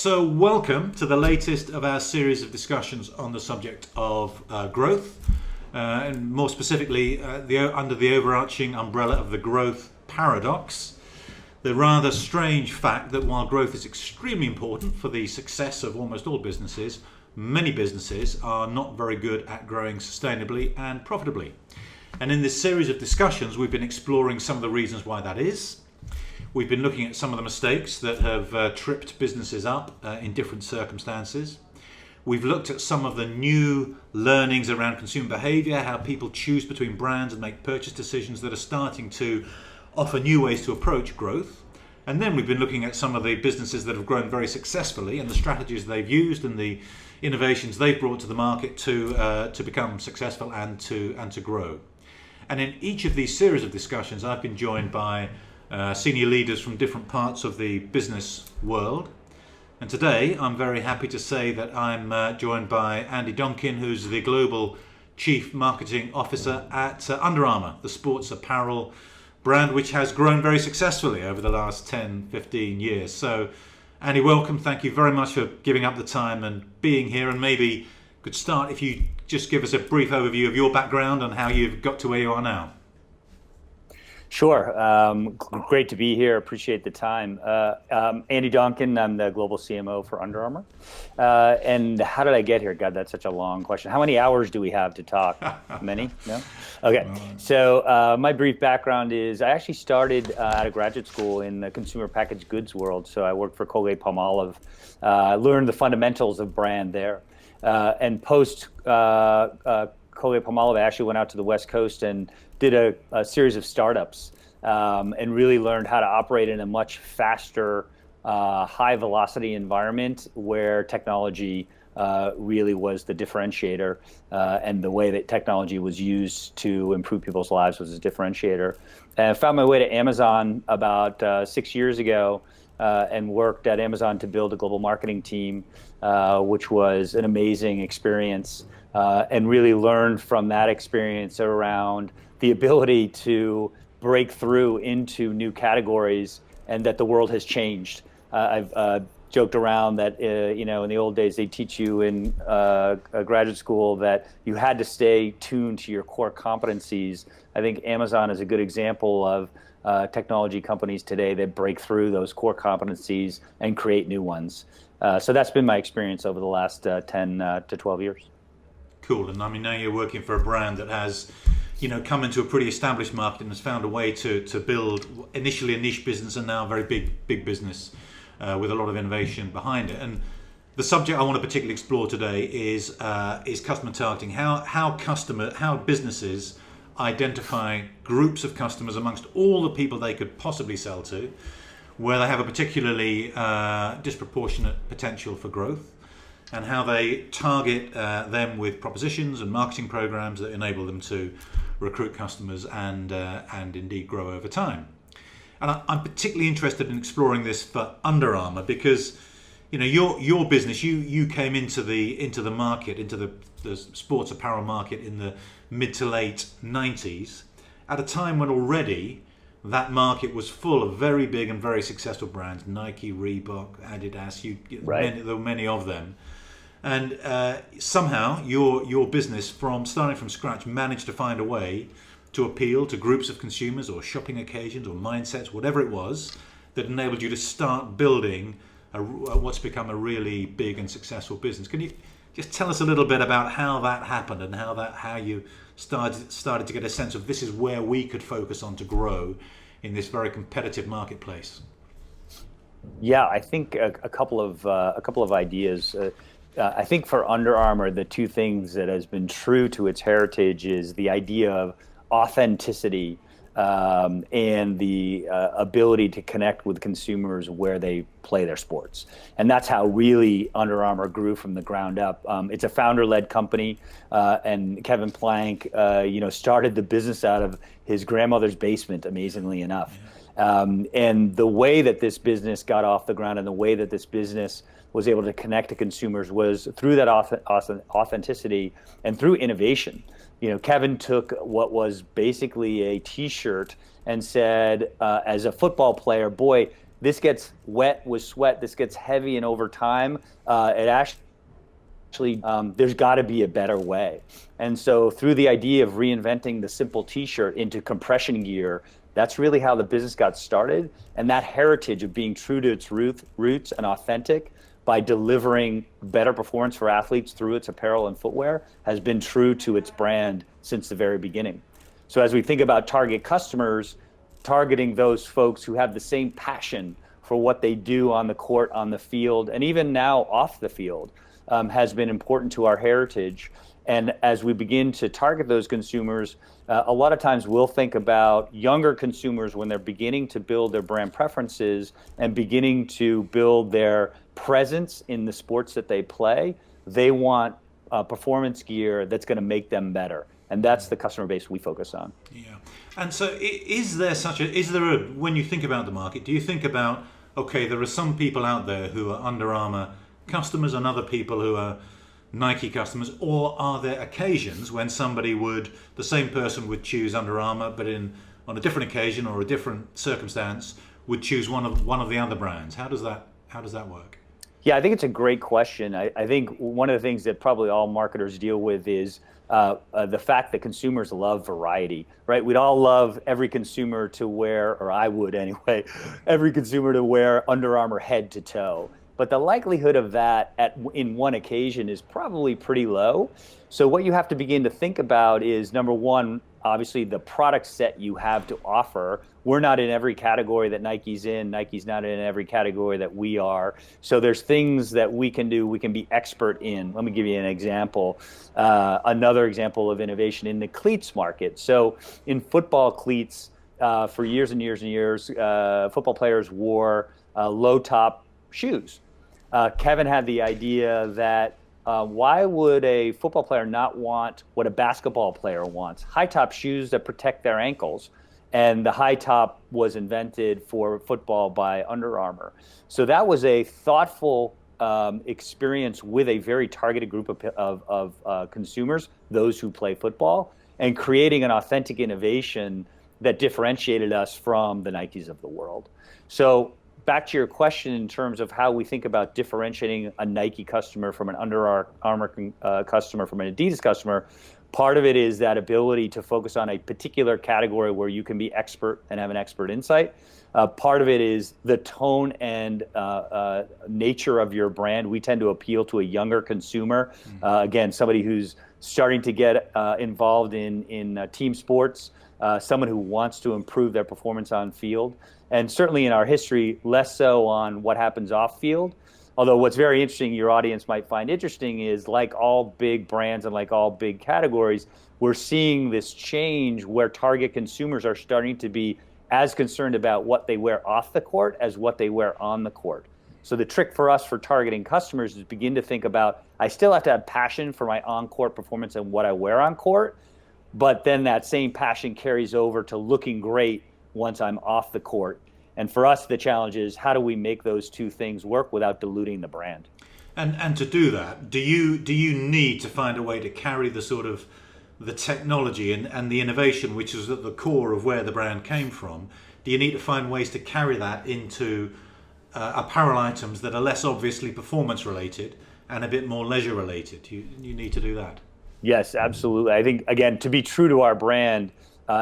So welcome to the latest of our series of discussions on the subject of growth, and more specifically under the overarching umbrella of the growth paradox. The rather strange fact that while growth is extremely important for the success of almost all businesses, many businesses are not very good at growing sustainably and profitably. And in this series of discussions, we've been exploring some of the reasons why that is. We've been looking at some of the mistakes that have tripped businesses up in different circumstances. We've looked at some of the new learnings around consumer behavior, how people choose between brands and make purchase decisions that are starting to offer new ways to approach growth. And then we've been looking at some of the businesses that have grown very successfully and the strategies they've used and the innovations they've brought to the market to become successful and to grow. And in each of these series of discussions, I've been joined by senior leaders from different parts of the business world. And today I'm very happy to say that I'm joined by Andy Donkin, who's the Global Chief Marketing Officer at Under Armour, the sports apparel brand which has grown very successfully over the last 10, 15 years. So Andy, welcome. Thank you very much for giving up the time and being here. And maybe could start if you just give us a brief overview of your background and how you've got to where you are now. Sure. Great to be here. Appreciate the time. Andy Donkin, I'm the global CMO for Under Armour. And how did I get here? God, that's such a long question. How many hours do we have to talk? Many? No? Okay. So my brief background is I actually started out of graduate school in the consumer packaged goods world. So I worked for Colgate-Palmolive, learned the fundamentals of brand there. And post Colgate-Palmolive, I actually went out to the West Coast and did a series of startups and really learned how to operate in a much faster, high velocity environment where technology really was the differentiator, and the way that technology was used to improve people's lives was a differentiator. And I found my way to Amazon about 6 years ago and worked at Amazon to build a global marketing team, which was an amazing experience, and really learned from that experience around the ability to break through into new categories and that the world has changed. I've joked around that, in the old days, they teach you in a graduate school that you had to stay tuned to your core competencies. I think Amazon is a good example of technology companies today that break through those core competencies and create new ones. So that's been my experience over the last 10 to 12 years. Cool. And I mean, now you're working for a brand that has come into a pretty established market and has found a way to build initially a niche business and now a very big business with a lot of innovation behind it. And the subject I want to particularly explore today is customer targeting. How businesses identify groups of customers amongst all the people they could possibly sell to, where they have a particularly disproportionate potential for growth, and how they target them with propositions and marketing programs that enable them to recruit customers and indeed grow over time. And I'm particularly interested in exploring this for Under Armour because your business, you came into the market, into the sports apparel market in the mid to late 90s at a time when already that market was full of very big and very successful brands, Nike, Reebok, Adidas, there were many of them. And somehow your business, from starting from scratch, managed to find a way to appeal to groups of consumers or shopping occasions or mindsets, whatever it was, that enabled you to start building what's become a really big and successful business. Can you just tell us a little bit about how that happened and how you started to get a sense of this is where we could focus on to grow in this very competitive marketplace? Yeah, I think a couple of ideas. I think for Under Armour, the two things that has been true to its heritage is the idea of authenticity and the ability to connect with consumers where they play their sports. And that's how really Under Armour grew from the ground up. It's a founder-led company, and Kevin Plank, started the business out of his grandmother's basement, amazingly enough. And the way that this business got off the ground and the way that this business was able to connect to consumers was through that authenticity and through innovation. Kevin took what was basically a T-shirt and said, as a football player, boy, this gets wet with sweat, this gets heavy, and over time, it actually, there's got to be a better way. And so through the idea of reinventing the simple t-shirt into compression gear, that's really how the business got started. And that heritage of being true to its roots and authentic by delivering better performance for athletes through its apparel and footwear has been true to its brand since the very beginning. So as we think about target customers, targeting those folks who have the same passion for what they do on the court, on the field, and even now off the field, has been important to our heritage. And as we begin to target those consumers, a lot of times we'll think about younger consumers when they're beginning to build their brand preferences and beginning to build their presence in the sports that they play. They want performance gear that's going to make them better. And that's the customer base we focus on. Yeah. And so is there a, when you think about the market, do you think about, okay, there are some people out there who are Under Armour customers and other people who are Nike customers, or are there occasions when the same person would choose Under Armour, but on a different occasion or a different circumstance would choose one of the other brands? How does that work? Yeah, I think it's a great question. I think one of the things that probably all marketers deal with is the fact that consumers love variety, right? We'd all love every consumer to wear, or I would anyway, every consumer to wear Under Armour head to toe. But the likelihood of that in one occasion is probably pretty low. So what you have to begin to think about is, number one, obviously the product set you have to offer. We're not in every category that Nike's in. Nike's not in every category that we are. So there's things that we can do, we can be expert in. Let me give you an example. Another example of innovation in the cleats market. So in football cleats, for years and years and years, football players wore low top shoes. Kevin had the idea that why would a football player not want what a basketball player wants? High top shoes that protect their ankles. And the high top was invented for football by Under Armour. So that was a thoughtful experience with a very targeted group of consumers, those who play football, and creating an authentic innovation that differentiated us from the Nikes of the world. So back to your question in terms of how we think about differentiating a Nike customer from an Under Armour customer from an Adidas customer, part of it is that ability to focus on a particular category where you can be expert and have an expert insight. Part of it is the tone and nature of your brand. We tend to appeal to a younger consumer. Again, somebody who's starting to get involved in team sports, someone who wants to improve their performance on field. And certainly in our history, less so on what happens off field. Although what's very interesting, your audience might find interesting, is like all big brands and like all big categories, we're seeing this change where target consumers are starting to be as concerned about what they wear off the court as what they wear on the court. So the trick for us for targeting customers is begin to think about, I still have to have passion for my on-court performance and what I wear on court, but then that same passion carries over to looking great once I'm off the court. And for us, the challenge is how do we make those two things work without diluting the brand? And to do that, do you need to find a way to carry the sort of the technology and the innovation, which is at the core of where the brand came from? Do you need to find ways to carry that into apparel items that are less obviously performance related and a bit more leisure related? You need to do that. Yes, absolutely. I think, again, to be true to our brand,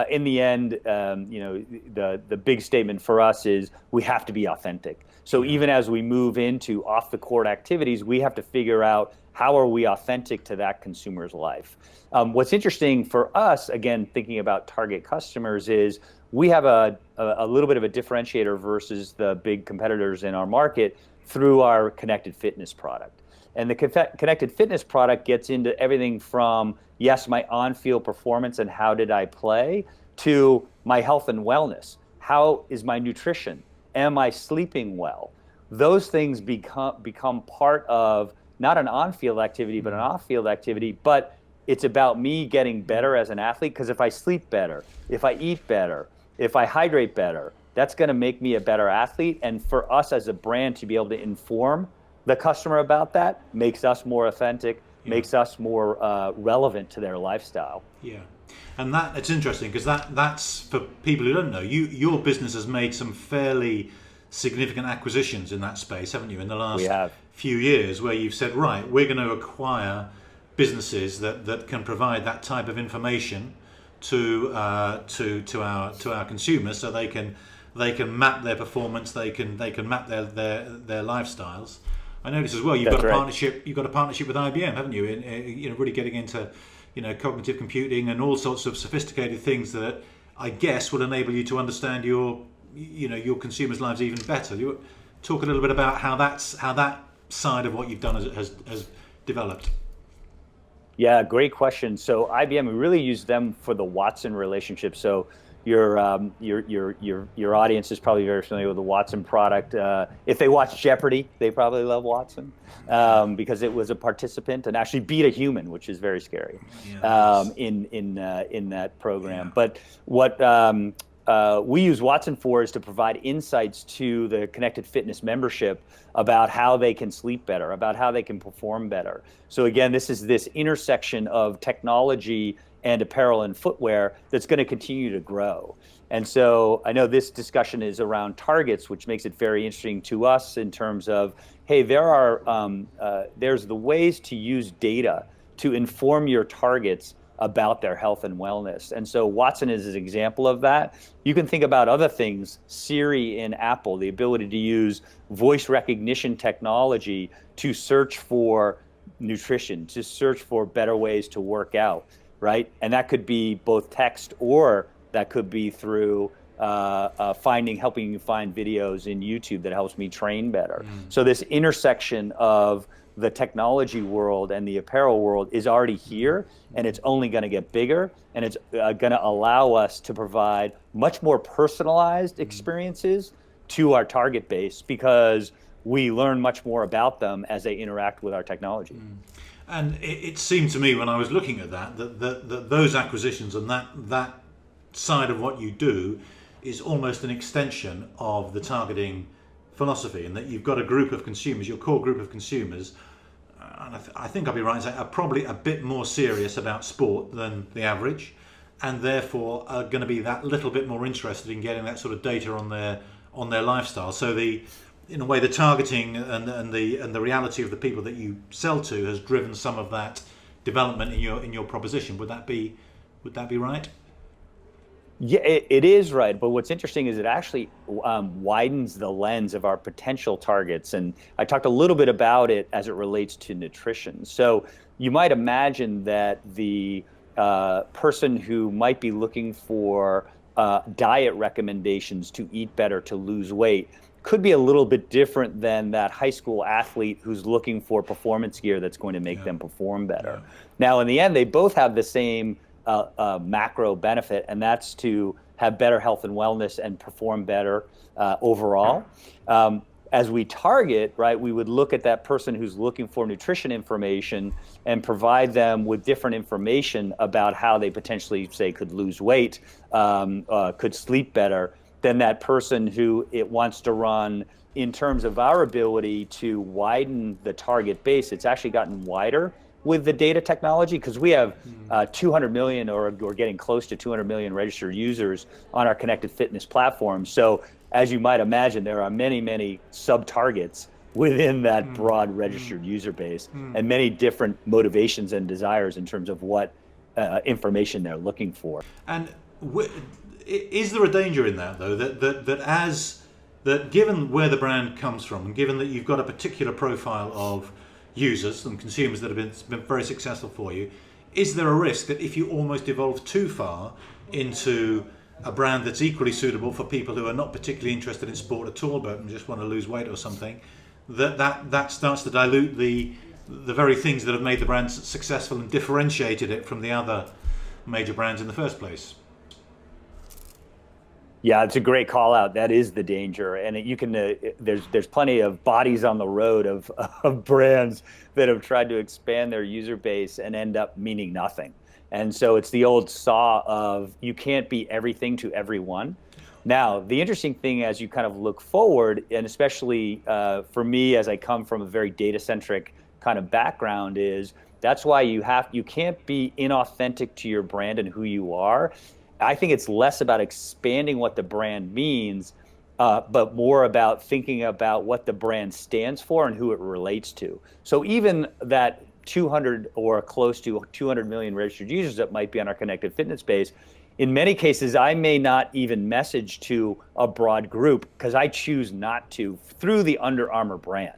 in the end, the big statement for us is we have to be authentic. So even as we move into off the court activities, we have to figure out how are we authentic to that consumer's life. What's interesting for us, again, thinking about target customers, is we have a little bit of a differentiator versus the big competitors in our market through our connected fitness product. And the connected fitness product gets into everything from, yes, my on-field performance and how did I play, to my health and wellness. How is my nutrition? Am I sleeping well? Those things become part of not an on-field activity, but an off-field activity. But it's about me getting better as an athlete, because if I sleep better, if I eat better, if I hydrate better, that's going to make me a better athlete. And for us as a brand to be able to inform the customer about that makes us more authentic, makes us more relevant to their lifestyle. Yeah, and it's interesting because that's for people who don't know. Your business has made some fairly significant acquisitions in that space, haven't you, in the We last have. few years, where you've said, right, we're going to acquire businesses that can provide that type of information to our consumers, so they can map their performance, they can map their lifestyles. I notice as well you've got a partnership. You've got a partnership with IBM, haven't you? In really getting into cognitive computing and all sorts of sophisticated things that I guess will enable you to understand your consumers' lives even better. You talk a little bit about how that side of what you've done has developed. Yeah, great question. So IBM, we really use them for the Watson relationship. So your audience is probably very familiar with the Watson product. If they watch Jeopardy, they probably love Watson because it was a participant and actually beat a human, which is very scary in that program. Yeah. But what we use Watson for is to provide insights to the Connected Fitness membership about how they can sleep better, about how they can perform better. So again, this is this intersection of technology and apparel and footwear that's going to continue to grow. And so I know this discussion is around targets, which makes it very interesting to us in terms of, hey, there's the ways to use data to inform your targets about their health and wellness. And so Watson is an example of that. You can think about other things, Siri in Apple, the ability to use voice recognition technology to search for nutrition, to search for better ways to work out, right? And that could be both text, or that could be through helping you find videos in YouTube that helps me train better. So this intersection of the technology world and the apparel world is already here, and it's only going to get bigger, and it's going to allow us to provide much more personalized experiences to our target base because we learn much more about them as they interact with our technology. And it seemed to me when I was looking at that those acquisitions and that side of what you do is almost an extension of the targeting philosophy, and that you've got a group of consumers, your core group of consumers, and I think I'll be right in saying are probably a bit more serious about sport than the average, and therefore are going to be that little bit more interested in getting that sort of data on their lifestyle. So in a way, the targeting and the reality of the people that you sell to has driven some of that development in your proposition. Would that be right? Yeah, it is right. But what's interesting is it actually widens the lens of our potential targets. And I talked a little bit about it as it relates to nutrition. So you might imagine that the person who might be looking for diet recommendations to eat better, to lose weight, could be a little bit different than that high school athlete who's looking for performance gear that's going to make them perform better. Yeah. Now, in the end, they both have the same macro benefit, and that's to have better health and wellness and perform better overall. As we target, right, we would look at that person who's looking for nutrition information and provide them with different information about how they potentially, say, could lose weight, could sleep better, than that person who it wants to run. In terms of our ability to widen the target base, it's actually gotten wider with the data technology, because we have 200 million or getting close to 200 million registered users on our Connected Fitness platform. So as you might imagine, there are many, many sub-targets within that broad registered user base, and many different motivations and desires in terms of what information they're looking for. And is there a danger in that, though, that given where the brand comes from, and given that you've got a particular profile of users and consumers that have been very successful for you, is there a risk that if you almost evolve too far into a brand that's equally suitable for people who are not particularly interested in sport at all but just want to lose weight or something, that starts to dilute the very things that have made the brand successful and differentiated it from the other major brands in the first place? Yeah, it's a great call out. That is the danger, and you can. There's plenty of bodies on the road of brands that have tried to expand their user base and end up meaning nothing. And so it's the old saw of you can't be everything to everyone. Now, the interesting thing as you kind of look forward, and especially for me as I come from a very data-centric kind of background, is that's why you can't be inauthentic to your brand and who you are. I think it's less about expanding what the brand means but more about thinking about what the brand stands for and who it relates to. So even that 200 or close to 200 million registered users that might be on our connected fitness base, in many cases, I may not even message to a broad group because I choose not to through the Under Armour brand.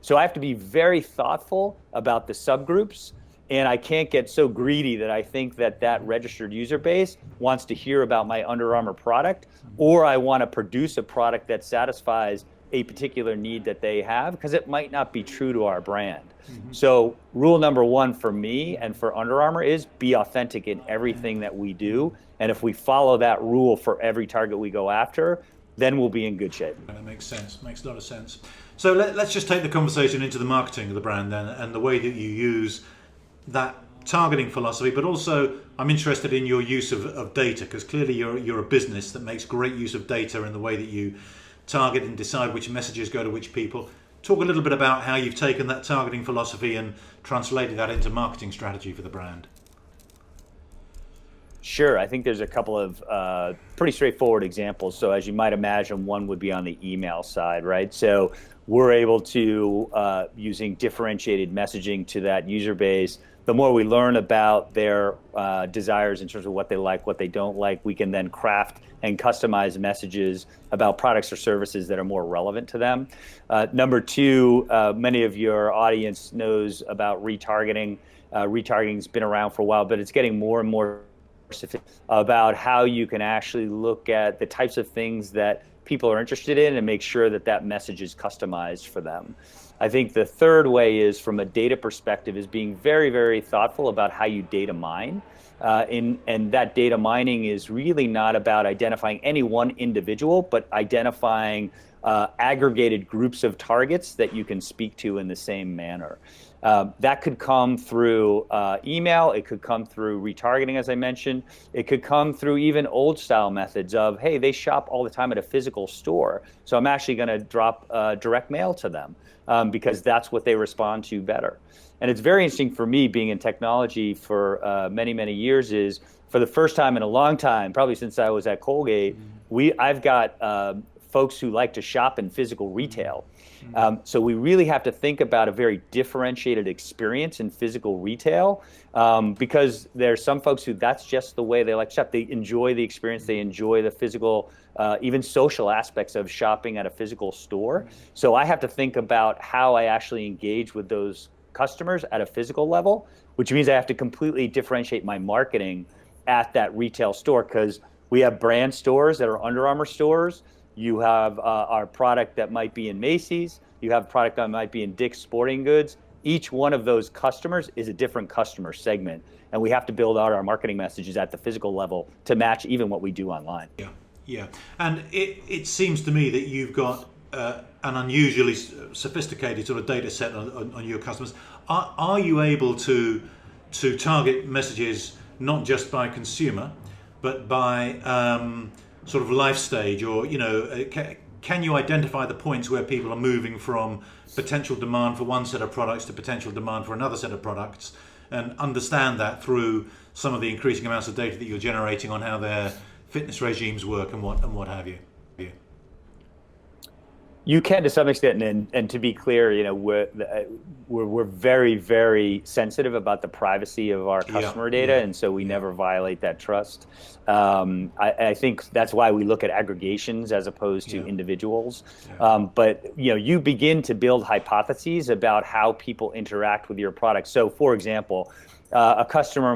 So I have to be very thoughtful about the subgroups, and I can't get so greedy that I think that that registered user base wants to hear about my Under Armour product, or I want to produce a product that satisfies a particular need that they have, because it might not be true to our brand. So rule number one for me and for Under Armour is be authentic in everything that we do. And if we follow that rule for every target we go after, then we'll be in good shape. That makes sense. Makes a lot of sense. So let's just take the conversation into the marketing of the brand then, and the way that you use that targeting philosophy, but also I'm interested in your use of data, because clearly you're a business that makes great use of data in the way that you target and decide which messages go to which people. Talk a little bit about how you've taken that targeting philosophy and translated that into marketing strategy for the brand. Sure. I think there's a couple of pretty straightforward examples. So as you might imagine, one would be on the email side, right? So we're able to, using differentiated messaging to that user base, the more we learn about their desires in terms of what they like, what they don't like, we can then craft and customize messages about products or services that are more relevant to them. Number two, many of your audience knows about retargeting. Retargeting's been around for a while, but it's getting more and more sophisticated about how you can actually look at the types of things that people are interested in and make sure that that message is customized for them. I think the third way is, from a data perspective, is being very, very thoughtful about how you data mine. And that data mining is really not about identifying any one individual, but identifying aggregated groups of targets that you can speak to in the same manner. That could come through email, it could come through retargeting, as I mentioned, it could come through even old style methods of, hey, they shop all the time at a physical store, so I'm actually going to drop direct mail to them because that's what they respond to better. And it's very interesting for me, being in technology for many, many years, is for the first time in a long time, probably since I was at Colgate, I've got folks who like to shop in physical retail. So we really have to think about a very differentiated experience in physical retail, because there's some folks who that's just the way they like to shop. They enjoy the experience, they enjoy the physical, even social aspects of shopping at a physical store. So I have to think about how I actually engage with those customers at a physical level, which means I have to completely differentiate my marketing at that retail store, because we have brand stores that are Under Armour stores. You have our product that might be in Macy's. You have product that might be in Dick's Sporting Goods. Each one of those customers is a different customer segment, and we have to build out our marketing messages at the physical level to match even what we do online. Yeah. And it seems to me that you've got an unusually sophisticated sort of data set on your customers. Are you able to target messages not just by consumer, but by sort of life stage, or can you identify the points where people are moving from potential demand for one set of products to potential demand for another set of products, and understand that through some of the increasing amounts of data that you're generating on how their fitness regimes work and what have you? You can, to some extent, and to be clear, we're very, very sensitive about the privacy of our customer data, and so we never violate that trust. I think that's why we look at aggregations as opposed to individuals. But you begin to build hypotheses about how people interact with your product. So, for example, a customer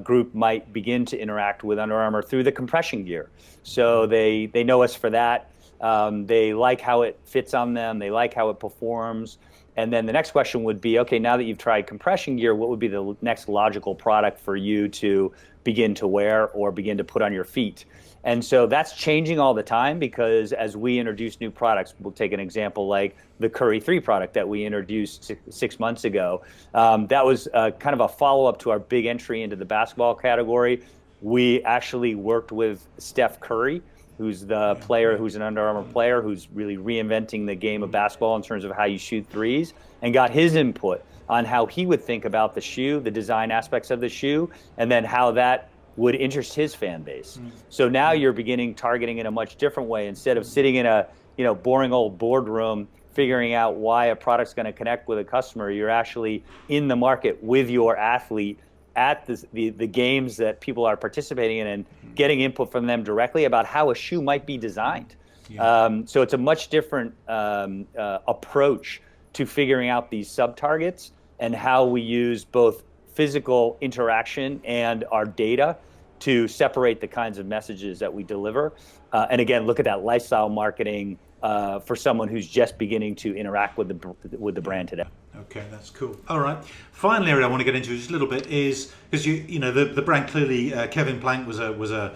group might begin to interact with Under Armour through the compression gear. So they know us for that. They like how it fits on them. They like how it performs. And then the next question would be, okay, now that you've tried compression gear, what would be the next logical product for you to begin to wear or begin to put on your feet? And so that's changing all the time, because as we introduce new products, we'll take an example like the Curry 3 product that we introduced 6 months ago. That was kind of a follow-up to our big entry into the basketball category. We actually worked with Steph Curry, who's the player, who's an Under Armour player, who's really reinventing the game of basketball in terms of how you shoot threes, and got his input on how he would think about the shoe, the design aspects of the shoe, and then how that would interest his fan base. So now you're beginning targeting in a much different way. Instead of sitting in a boring old boardroom figuring out why a product's going to connect with a customer, you're actually in the market with your athlete at the games that people are participating in and getting input from them directly about how a shoe might be designed. Yeah. So it's a much different approach to figuring out these sub-targets and how we use both physical interaction and our data to separate the kinds of messages that we deliver. And again, look at that lifestyle marketing for someone who's just beginning to interact with the brand today. Okay, that's cool. All right. Final area I want to get into just a little bit is because the brand clearly Kevin Plank was a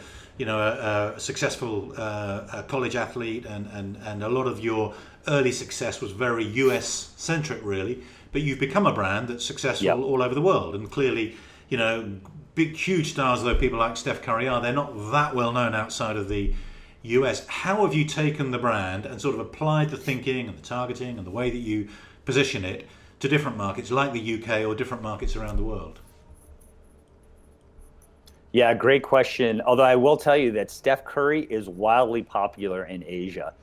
successful college athlete, and a lot of your early success was very US centric, really. But you've become a brand that's successful all over the world, and clearly, big, huge stars, though people like Steph Curry are, they're not that well known outside of the US. How have you taken the brand and sort of applied the thinking and the targeting and the way that you position it to different markets like the UK or different markets around the world? Yeah, great question. Although I will tell you that Steph Curry is wildly popular in Asia.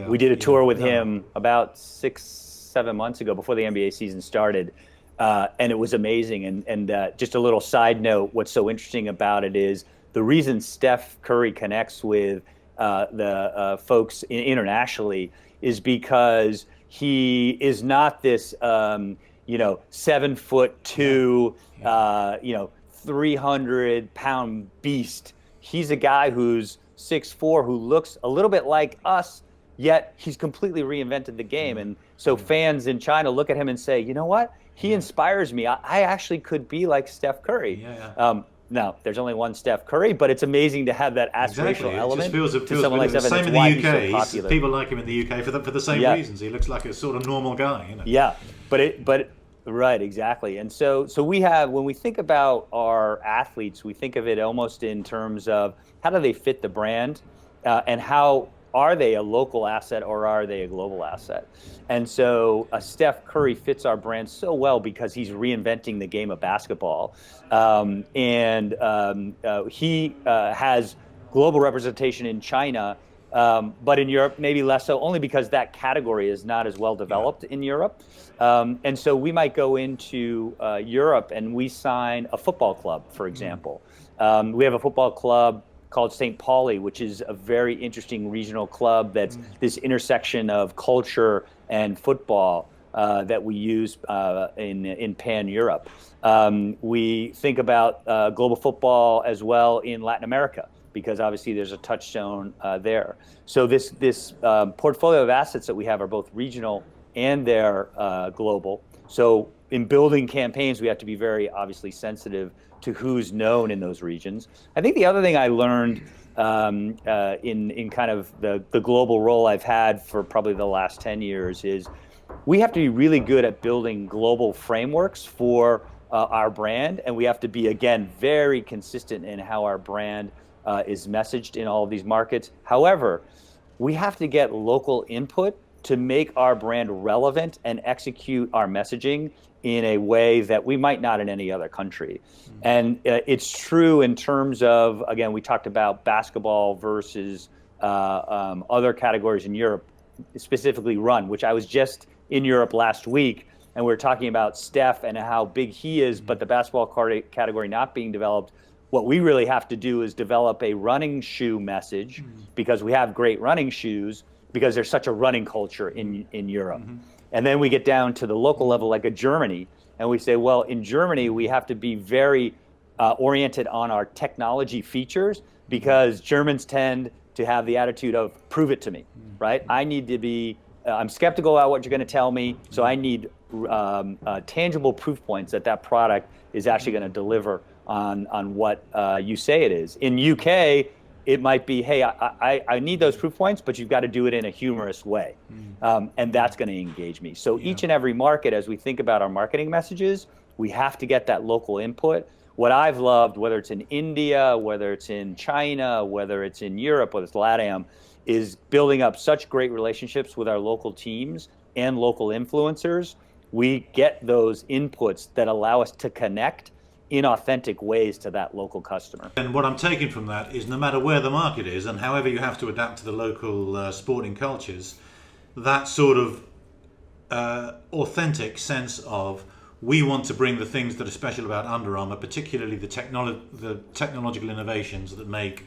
We did a tour with him about 6-7 months ago before the NBA season started. And it was amazing. And just a little side note, what's so interesting about it is the reason Steph Curry connects with the folks internationally is because he is not this, 7'2", 300-pound beast. He's a guy who's 6'4", who looks a little bit like us, yet he's completely reinvented the game. And so fans in China look at him and say, you know what? He inspires me. I actually could be like Steph Curry. Now, there's only one Steph Curry, but it's amazing to have that aspirational element. It just feels someone like Steph. Same in the UK. So people like him in the UK for the same reasons. He looks like a sort of normal guy. Yeah, but right, exactly. And so we have, when we think about our athletes, we think of it almost in terms of how do they fit the brand, and how are they a local asset or are they a global asset? And so Steph Curry fits our brand so well because he's reinventing the game of basketball. He has global representation in China, but in Europe, maybe less so, only because that category is not as well developed in Europe. And so we might go into Europe and we sign a football club, for example. We have a football club called St. Pauli, which is a very interesting regional club that's this intersection of culture and football that we use in pan-Europe. We think about global football as well in Latin America, because obviously there's a touchstone there. So this portfolio of assets that we have are both regional and they're global. So in building campaigns, we have to be very obviously sensitive to who's known in those regions. I think the other thing I learned in kind of the global role I've had for probably the last 10 years is we have to be really good at building global frameworks for our brand, and we have to be, again, very consistent in how our brand is messaged in all of these markets. However, we have to get local input to make our brand relevant and execute our messaging in a way that we might not in any other country. And it's true in terms of, again, we talked about basketball versus other categories in Europe, specifically run, which I was just in Europe last week, and we were talking about Steph and how big he is, but the basketball category not being developed. What we really have to do is develop a running shoe message, because we have great running shoes, because there's such a running culture in Europe. And then we get down to the local level, like a Germany, and we say, well, in Germany, we have to be very oriented on our technology features, because Germans tend to have the attitude of, prove it to me, right? I need to be, I'm skeptical about what you're going to tell me, so I need tangible proof points that product is actually going to deliver on what you say it is. In UK, it might be, hey, I need those proof points, but you've got to do it in a humorous way. And that's going to engage me. So each and every market, as we think about our marketing messages, we have to get that local input. What I've loved, whether it's in India, whether it's in China, whether it's in Europe, whether it's LATAM, is building up such great relationships with our local teams and local influencers. We get those inputs that allow us to connect inauthentic ways to that local customer. And what I'm taking from that is no matter where the market is and however you have to adapt to the local sporting cultures, that sort of authentic sense of we want to bring the things that are special about Under Armour, particularly the technological innovations that make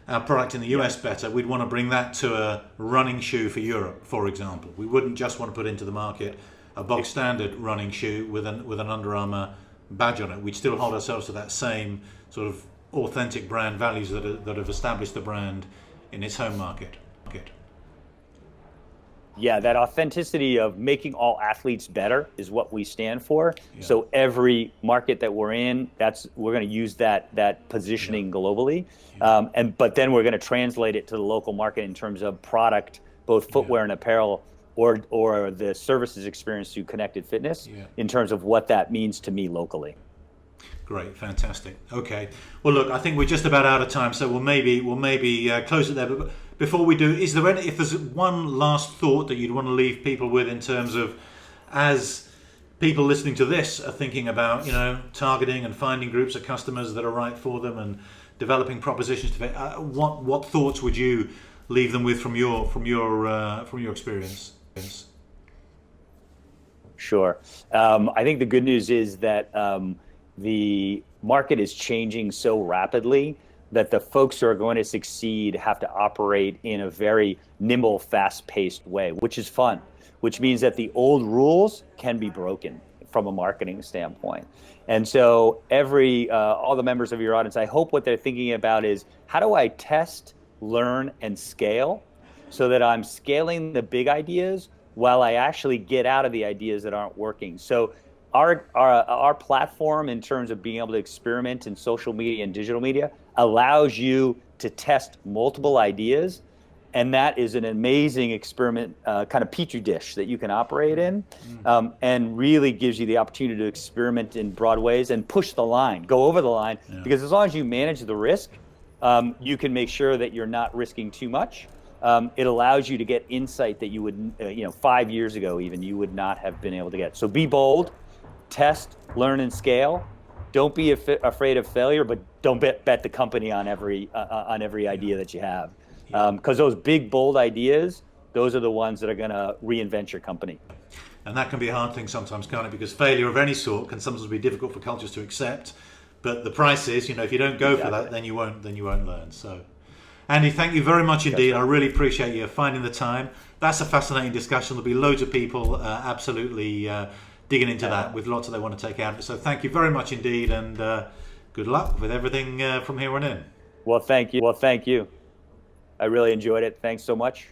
our product in the US better. We'd want to bring that to a running shoe for Europe, for example. We wouldn't just want to put into the market a bog standard running shoe with an Under Armour badge on it. We'd still hold ourselves to that same sort of authentic brand values that have established the brand in its home market. Yeah, that authenticity of making all athletes better is what we stand for. Yeah. So every market that we're in, we're going to use that positioning globally, but then we're going to translate it to the local market in terms of product, both footwear and apparel, or the services experience through connected fitness, in terms of what that means to me locally. Great, fantastic. Okay, well, look, I think we're just about out of time, so we'll maybe close it there. But before we do, is there if there's one last thought that you'd want to leave people with in terms of, as people listening to this are thinking about, targeting and finding groups of customers that are right for them and developing propositions to what thoughts would you leave them with from your experience? Sure. I think the good news is that the market is changing so rapidly that the folks who are going to succeed have to operate in a very nimble, fast-paced way, which is fun, which means that the old rules can be broken from a marketing standpoint. And so all the members of your audience, I hope what they're thinking about is, how do I test, learn, and scale so that I'm scaling the big ideas while I actually get out of the ideas that aren't working? So our platform, in terms of being able to experiment in social media and digital media, allows you to test multiple ideas, and that is an amazing experiment, kind of petri dish that you can operate in, and really gives you the opportunity to experiment in broad ways and push the line, go over the line, because as long as you manage the risk, you can make sure that you're not risking too much. It allows you to get insight that you would, 5 years ago even, you would not have been able to get. So be bold. Test, learn, and scale. Don't be afraid of failure, but don't bet the company on every idea that you have. Because those big, bold ideas, those are the ones that are going to reinvent your company. And that can be a hard thing sometimes, can't it? Because failure of any sort can sometimes be difficult for cultures to accept. But the price is, if you don't go for that, then you won't learn. So, Andy, thank you very much indeed. I really appreciate you finding the time. That's a fascinating discussion. There'll be loads of people absolutely digging into that with lots that they want to take out. So thank you very much indeed, and good luck with everything from here on in. Well, thank you. I really enjoyed it. Thanks so much.